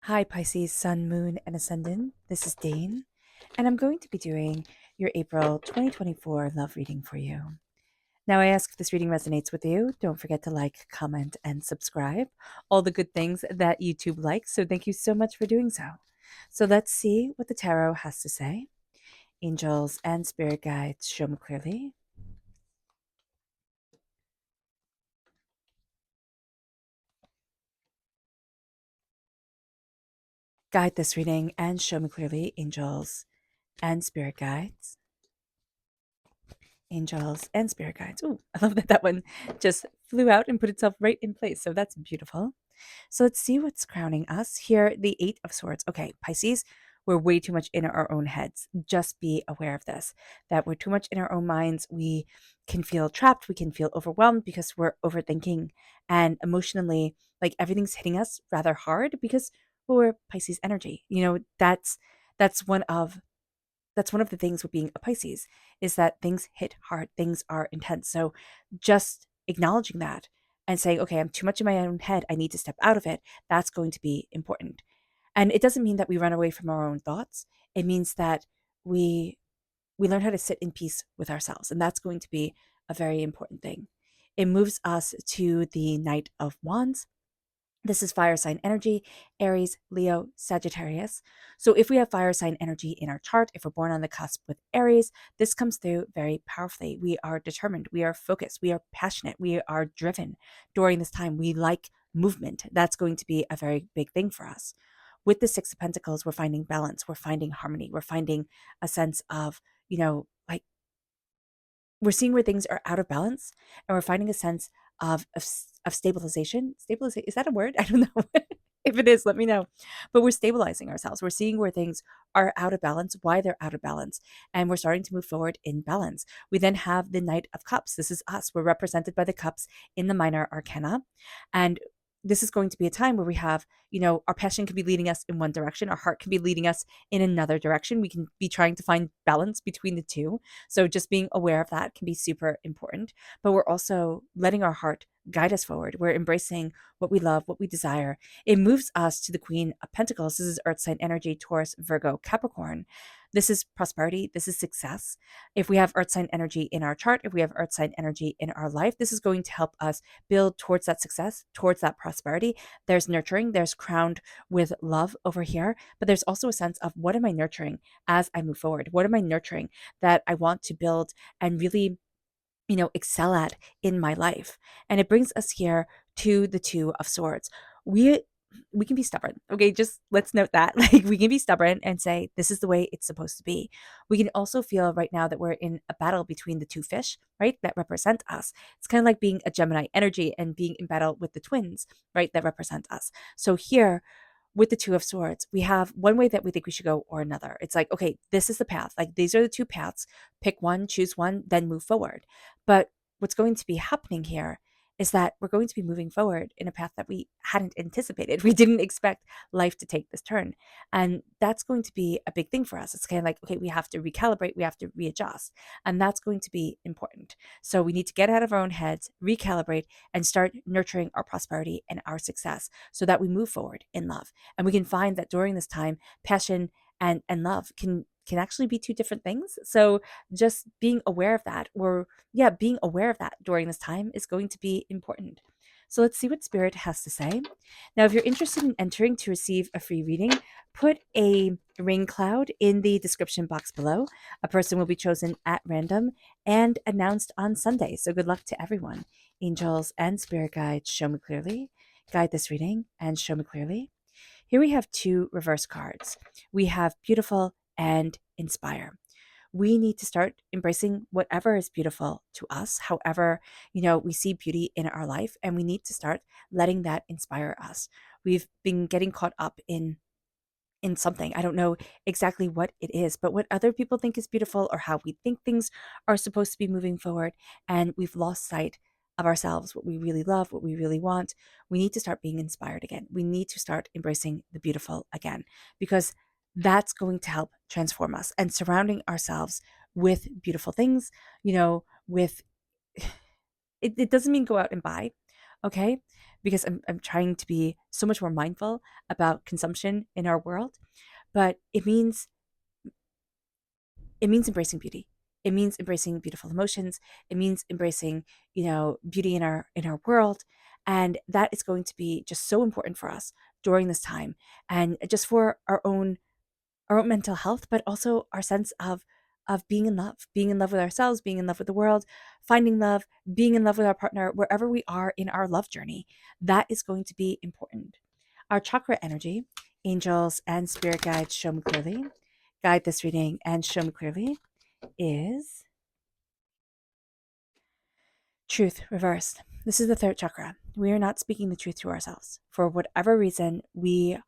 Hi, Pisces, Sun, Moon, and Ascendant. This is Dane, and I'm going to be doing your April 2024 love reading for you. Now, I ask if this reading resonates with you. Don't forget to like, comment, and subscribe. All the good things that YouTube likes, so thank you so much for doing so. So let's see what the tarot has to say. Angels and spirit guides, show me clearly. Guide this reading and show me clearly, angels and spirit guides. Angels and spirit guides. Ooh, I love that one just flew out and put itself right in place. So that's beautiful. So let's see what's crowning us. Here, the Eight of Swords. Okay, Pisces, we're way too much in our own heads. Just be aware of this, that we're too much in our own minds. We can feel trapped. We can feel overwhelmed because we're overthinking and emotionally, like everything's hitting us rather hard because we're Pisces energy. That's one of the things with being a Pisces is that things hit hard, things are intense. So just acknowledging that and saying, okay, I'm too much in my own head. I need to step out of it. That's going to be important. And it doesn't mean that we run away from our own thoughts. It means that we we learn how to sit in peace with ourselves. And that's going to be a very important thing. It moves us to the Knight of Wands. This is fire sign energy, Aries, Leo, Sagittarius. So if we have fire sign energy in our chart, if we're born on the cusp with Aries, this comes through very powerfully. We are determined, we are focused, we are passionate, we are driven during this time. We like movement. That's going to be a very big thing for us. With the Six of Pentacles, we're finding balance, we're finding harmony, we're finding a sense of, like we're seeing where things are out of balance and we're finding a sense of stabilization. Stabilization, is that a word? I don't know. If it is, let me know. But we're stabilizing ourselves. We're seeing where things are out of balance, why they're out of balance, and we're starting to move forward in balance. We then have the Knight of Cups. This is us. We're represented by the cups in the minor arcana. And this is going to be a time where we have, our passion can be leading us in one direction, our heart can be leading us in another direction. We can be trying to find balance between the two. So just being aware of that can be super important. But we're also letting our heart guide us forward. We're embracing what we love, what we desire. It moves us to the Queen of Pentacles. This is Earth sign energy, Taurus, Virgo, Capricorn. This is prosperity. This is success. If we have Earth sign energy in our chart, if we have Earth sign energy in our life, this is going to help us build towards that success, towards that prosperity. There's nurturing, there's crowned with love over here, but there's also a sense of what am I nurturing as I move forward? What am I nurturing that I want to build and really excel at in my life? And it brings us here to the Two of Swords. We can be stubborn. Okay, just let's note that. Like we can be stubborn and say this is the way it's supposed to be. We can also feel right now that we're in a battle between the two fish, right? That represent us. It's kind of like being a Gemini energy and being in battle with the twins, right? That represent us. So here with the Two of Swords, we have one way that we think we should go or another. It's like, okay, this is the path. Like these are the two paths. Pick one, choose one, then move forward. But what's going to be happening here is that we're going to be moving forward in a path that we hadn't anticipated. We didn't expect life to take this turn. And that's going to be a big thing for us. It's kind of like, okay, we have to recalibrate, we have to readjust. And that's going to be important. So we need to get out of our own heads, recalibrate, and start nurturing our prosperity and our success so that we move forward in love. And we can find that during this time, passion and love can actually be two different things. So just being aware of that, or being aware of that during this time is going to be important. So let's see what Spirit has to say. Now, if you're interested in entering to receive a free reading, put a ring cloud in the description box below. A person will be chosen at random and announced on Sunday. So good luck to everyone. Angels and spirit guides, show me clearly. Guide this reading and show me clearly. Here we have two reverse cards. We have beautiful and inspire. We need to start embracing whatever is beautiful to us, however, we see beauty in our life, and we need to start letting that inspire us. We've been getting caught up in something. I don't know exactly what it is, but what other people think is beautiful or how we think things are supposed to be moving forward. And we've lost sight of ourselves, what we really love, what we really want. We need to start being inspired again. We need to start embracing the beautiful again, because that's going to help transform us, and surrounding ourselves with beautiful things, with it doesn't mean go out and buy. Okay. because I'm trying to be so much more mindful about consumption in our world. But it means embracing beauty. It means embracing beautiful emotions. It means embracing, beauty in our world. And that is going to be just so important for us during this time, and just for our own mental health, but also our sense of being in love with ourselves, being in love with the world, finding love, being in love with our partner, wherever we are in our love journey. That is going to be important. Our chakra energy, angels and spirit guides show me clearly, guide this reading and show me clearly, is truth reversed. This is the third chakra. We are not speaking the truth to ourselves. For whatever reason, we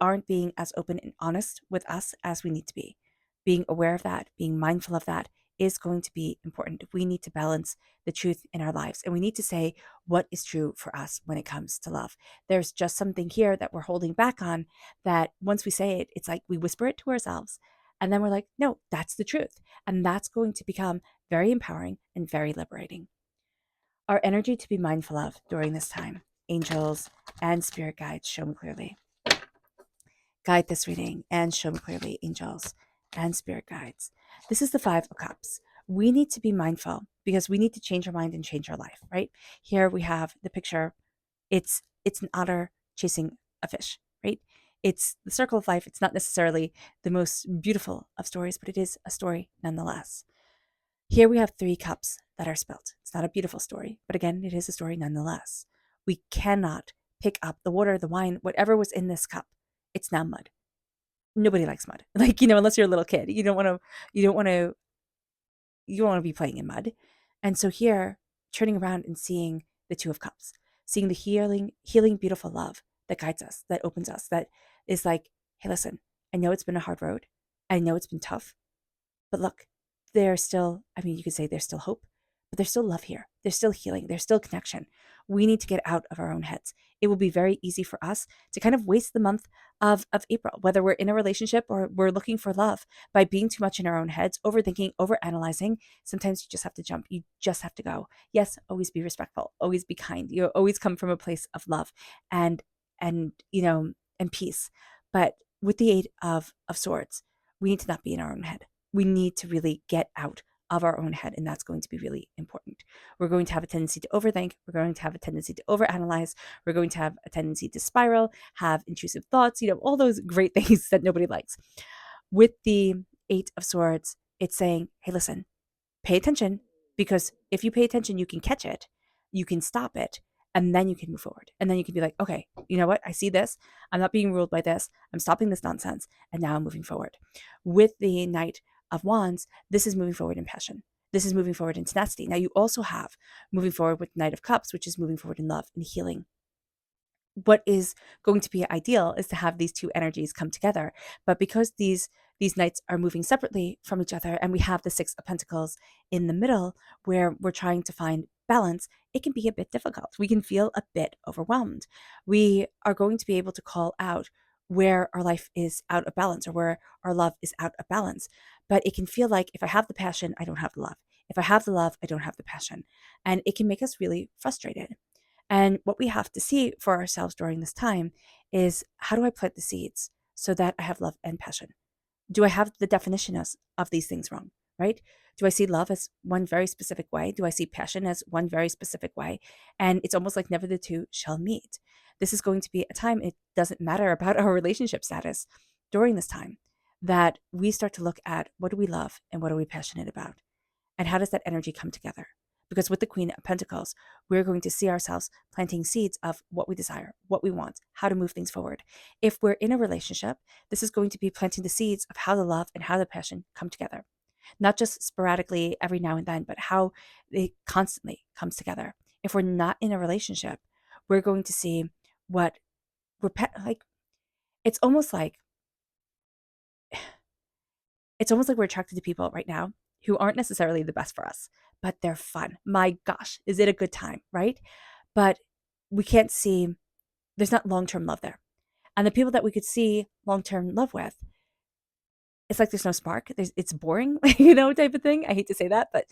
aren't being as open and honest with us as we need to be. Being aware of that, being mindful of that is going to be important. We need to balance the truth in our lives, and we need to say what is true for us when it comes to love. There's just something here that we're holding back on, that once we say it, it's like we whisper it to ourselves, and then we're like, no, that's the truth. And that's going to become very empowering and very liberating. Our energy to be mindful of during this time, angels and spirit guides show me clearly, guide this reading and show me clearly, angels and spirit guides. This is the Five of Cups. We need to be mindful because we need to change our mind and change our life, right? Here we have the picture. It's an otter chasing a fish, right? It's the circle of life. It's not necessarily the most beautiful of stories, but it is a story nonetheless. Here we have three cups that are spilt. It's not a beautiful story, but again, it is a story nonetheless. We cannot pick up the water, the wine, whatever was in this cup. It's now mud. Nobody likes mud. Like, unless you're a little kid, you don't want to, you don't want to be playing in mud. And so here, turning around and seeing the Two of Cups, seeing the healing, beautiful love that guides us, that opens us, that is like, hey, listen, I know it's been a hard road. I know it's been tough, but look, there's still, you could say there's still hope, but there's still love here. There's still healing. There's still connection. We need to get out of our own heads. It will be very easy for us to kind of waste the month of April, whether we're in a relationship or we're looking for love, by being too much in our own heads, overthinking, overanalyzing. Sometimes you just have to jump. You just have to go. Yes, always be respectful. Always be kind. You always come from a place of love and and peace. But with the Eight of Swords, we need to not be in our own head. We need to really get out of our own head, and that's going to be really important. We're going to have a tendency to overthink. We're going to have a tendency to overanalyze. We're going to have a tendency to spiral, have intrusive thoughts, all those great things that nobody likes. With the Eight of Swords, it's saying, hey, listen, pay attention, because if you pay attention, you can catch it, you can stop it, and then you can move forward. And then you can be like, okay, you know what? I see this. I'm not being ruled by this. I'm stopping this nonsense. And now I'm moving forward. With the Knight of Wands, this is moving forward in passion. This is moving forward in tenacity. Now you also have moving forward with Knight of Cups, which is moving forward in love and healing. What is going to be ideal is to have these two energies come together. But because these knights are moving separately from each other, and we have the Six of Pentacles in the middle where we're trying to find balance, it can be a bit difficult. We can feel a bit overwhelmed. We are going to be able to call out where our life is out of balance, or where our love is out of balance. But it can feel like, if I have the passion, I don't have the love. If I have the love, I don't have the passion. And it can make us really frustrated. And what we have to see for ourselves during this time is, how do I plant the seeds so that I have love and passion? Do I have the definition of these things wrong, right? Do I see love as one very specific way? Do I see passion as one very specific way? And it's almost like never the two shall meet. This is going to be a time, it doesn't matter about our relationship status during this time, that we start to look at, what do we love and what are we passionate about? And how does that energy come together? Because with the Queen of Pentacles, we're going to see ourselves planting seeds of what we desire, what we want, how to move things forward. If we're in a relationship, this is going to be planting the seeds of how the love and how the passion come together. Not just sporadically every now and then, but how it constantly comes together. If we're not in a relationship, we're going to see what like. It's almost like we're attracted to people right now who aren't necessarily the best for us, but they're fun. My gosh, is it a good time, right? But we can't see, there's not long-term love there. And the people that we could see long-term love with, it's like there's no spark. It's boring, type of thing. I hate to say that, but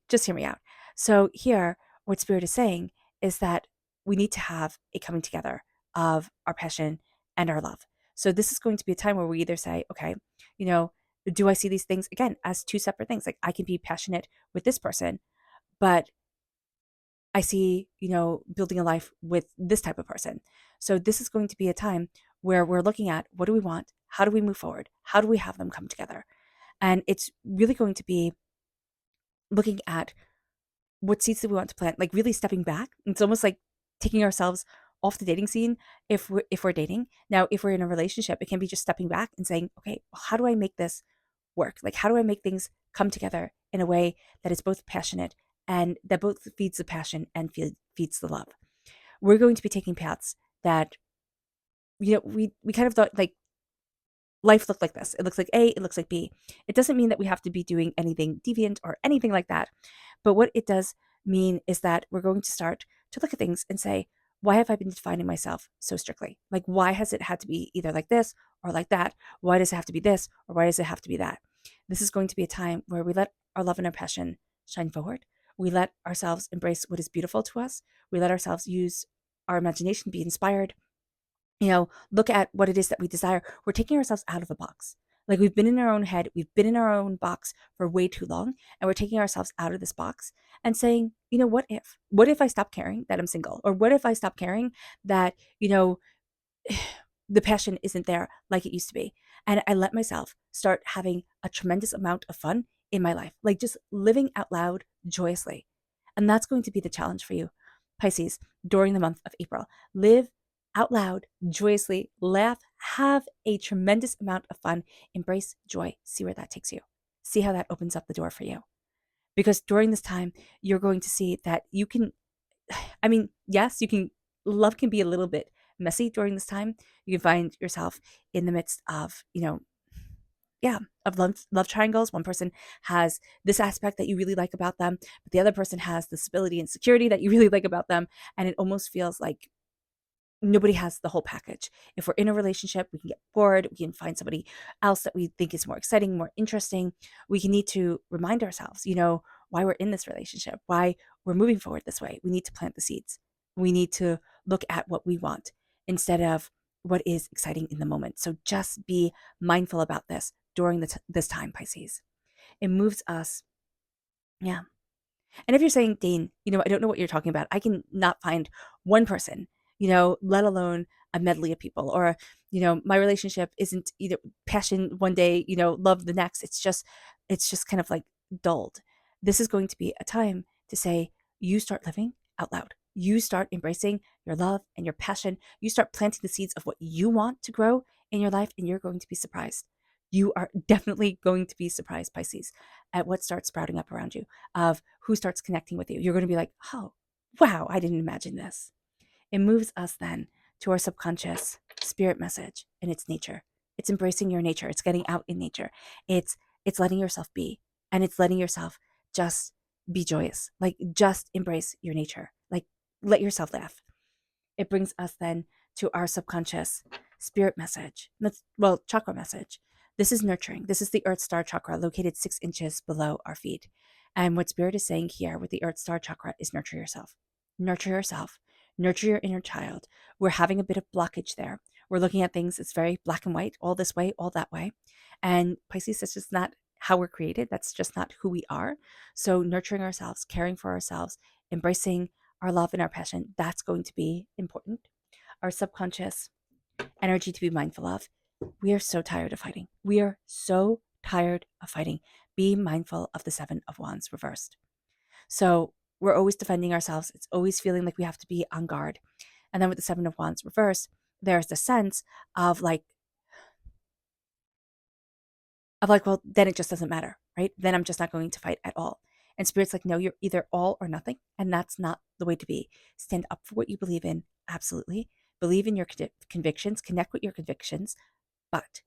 just hear me out. So here, what Spirit is saying is that we need to have a coming together of our passion and our love. So this is going to be a time where we either say, okay, you know, do I see these things again as two separate things? Like I can be passionate with this person, but I see, building a life with this type of person. So this is going to be a time where we're looking at what do we want? How do we move forward? How do we have them come together? And it's really going to be looking at what seeds do we want to plant, like really stepping back. It's almost like taking ourselves off the dating scene if we're dating. Now, if we're in a relationship, it can be just stepping back and saying, okay, well, how do I make this work? Like, how do I make things come together in a way that is both passionate and that both feeds the passion and feeds the love? We're going to be taking paths that, we kind of thought like life looked like this. It looks like A, it looks like B. It doesn't mean that we have to be doing anything deviant or anything like that. But what it does mean is that we're going to start to look at things and say, why have I been defining myself so strictly? Like, why has it had to be either like this or like that? Why does it have to be this or why does it have to be that? This is going to be a time where we let our love and our passion shine forward. We let ourselves embrace what is beautiful to us. We let ourselves use our imagination, be inspired, look at what it is that we desire. We're taking ourselves out of the box. Like we've been in our own head, we've been in our own box for way too long, and we're taking ourselves out of this box and saying, what if? What if I stop caring that I'm single? Or what if I stop caring that, the passion isn't there like it used to be? And I let myself start having a tremendous amount of fun in my life, like just living out loud joyously. And that's going to be the challenge for you, Pisces, during the month of April. Live out loud, joyously, laugh, have a tremendous amount of fun, embrace joy, see where that takes you. See how that opens up the door for you. Because during this time, you're going to see that you can, yes, love can be a little bit messy during this time. You can find yourself in the midst of, of love triangles. One person has this aspect that you really like about them, but the other person has the stability and security that you really like about them. And it almost feels like nobody has the whole package. If we're in a relationship, we can get bored. We can find somebody else that we think is more exciting, more interesting. We can need to remind ourselves, why we're in this relationship, why we're moving forward this way. We need to plant the seeds. We need to look at what we want instead of what is exciting in the moment. So just be mindful about this during this time, Pisces. It moves us. Yeah. And if you're saying, Dane, I don't know what you're talking about. I can not find one person, let alone a medley of people. Or, my relationship isn't either passion one day, love the next. It's just kind of like dulled. This is going to be a time to say, you start living out loud. You start embracing your love and your passion. You start planting the seeds of what you want to grow in your life, and you're going to be surprised. You are definitely going to be surprised, Pisces, at what starts sprouting up around you, of who starts connecting with you. You're going to be like, oh, wow, I didn't imagine this. It moves us then to our subconscious spirit message and its nature. It's embracing your nature. It's getting out in nature. It's letting yourself be, and it's letting yourself just be joyous. Like just embrace your nature. Like let yourself laugh. It brings us then to our subconscious spirit message. Chakra message. This is nurturing. This is the Earth Star chakra located 6 inches below our feet. And what Spirit is saying here with the Earth Star chakra is nurture yourself. Nurture yourself. Nurture your inner child. We're having a bit of blockage there. We're looking at things, it's very black and white, all this way, all that way. And Pisces, that's just not how we're created. That's just not who we are. So nurturing ourselves, caring for ourselves, embracing our love and our passion, that's going to be important. Our subconscious energy to be mindful of. We are so tired of fighting. We are so tired of fighting. Be mindful of the 7 of Wands reversed. So we're always defending ourselves. It's always feeling like we have to be on guard. And then with the 7 of Wands reversed, there's the sense of like, well, then it just doesn't matter, right? Then I'm just not going to fight at all. And Spirit's like, no, you're either all or nothing. And that's not the way to be. Stand up for what you believe in. Absolutely. Believe in your convictions, connect with your convictions. But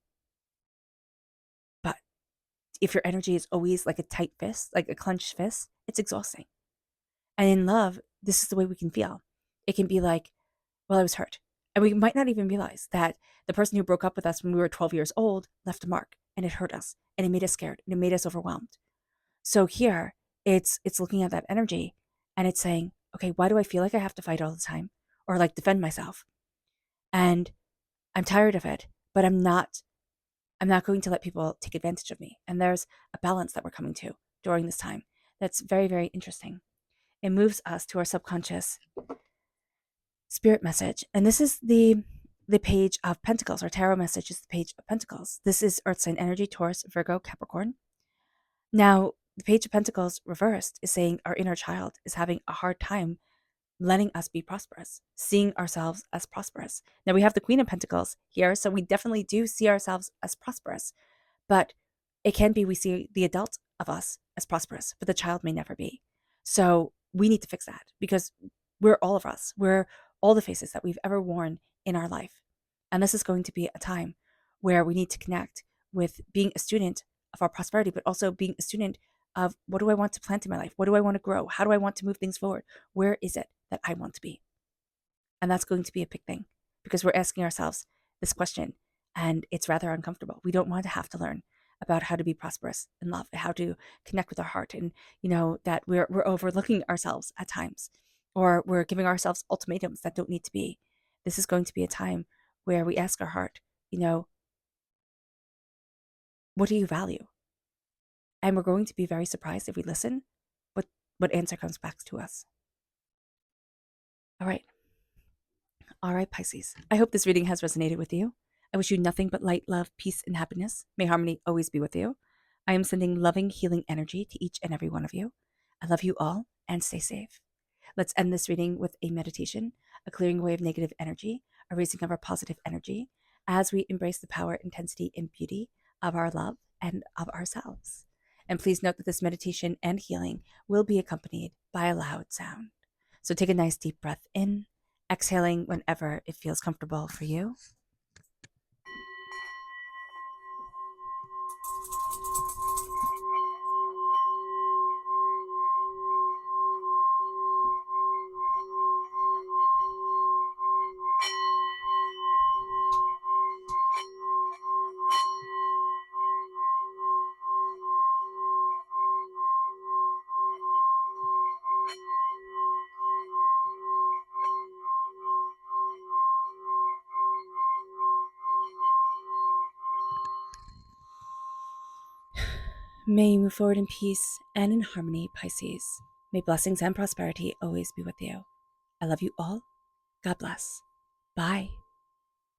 if your energy is always like a tight fist, like a clenched fist, it's exhausting. And in love, this is the way we can feel. It can be like, well, I was hurt. And we might not even realize that the person who broke up with us when we were 12 years old left a mark, and it hurt us, and it made us scared, and it made us overwhelmed. So here, it's looking at that energy, and it's saying, okay, why do I feel like I have to fight all the time? or like defend myself. And I'm tired of it, but I'm not going to let people take advantage of me. And there's a balance that we're coming to during this time that's very, very interesting. It moves us to our subconscious spirit message. And this is the page of Pentacles. Our tarot message is the page of Pentacles. This is Earth sign energy, Taurus, Virgo, Capricorn. Now, the page of Pentacles reversed is saying our inner child is having a hard time letting us be prosperous, seeing ourselves as prosperous. Now, we have the Queen of Pentacles here, so we definitely do see ourselves as prosperous, but it can be we see the adult of us as prosperous, but the child may never be. So we need to fix that because we're all of us. We're all the faces that we've ever worn in our life. And this is going to be a time where we need to connect with being a student of our prosperity, but also being a student of what do I want to plant in my life? What do I want to grow? How do I want to move things forward? Where is it that I want to be? And that's going to be a big thing because we're asking ourselves this question and it's rather uncomfortable. We don't want to have to learn about how to be prosperous in love, how to connect with our heart, and that we're overlooking ourselves at times, or we're giving ourselves ultimatums that don't need to be. This is going to be a time where we ask our heart, what do you value? And we're going to be very surprised if we listen, what answer comes back to us. All right. All right, Pisces. I hope this reading has resonated with you. I wish you nothing but light, love, peace, and happiness. May harmony always be with you. I am sending loving, healing energy to each and every one of you. I love you all and stay safe. Let's end this reading with a meditation, a clearing away of negative energy, a raising of our positive energy as we embrace the power, intensity, and beauty of our love and of ourselves. And please note that this meditation and healing will be accompanied by a loud sound. So take a nice deep breath in, exhaling whenever it feels comfortable for you. May you move forward in peace and in harmony, Pisces. May blessings and prosperity always be with you. I love you all. God bless. Bye.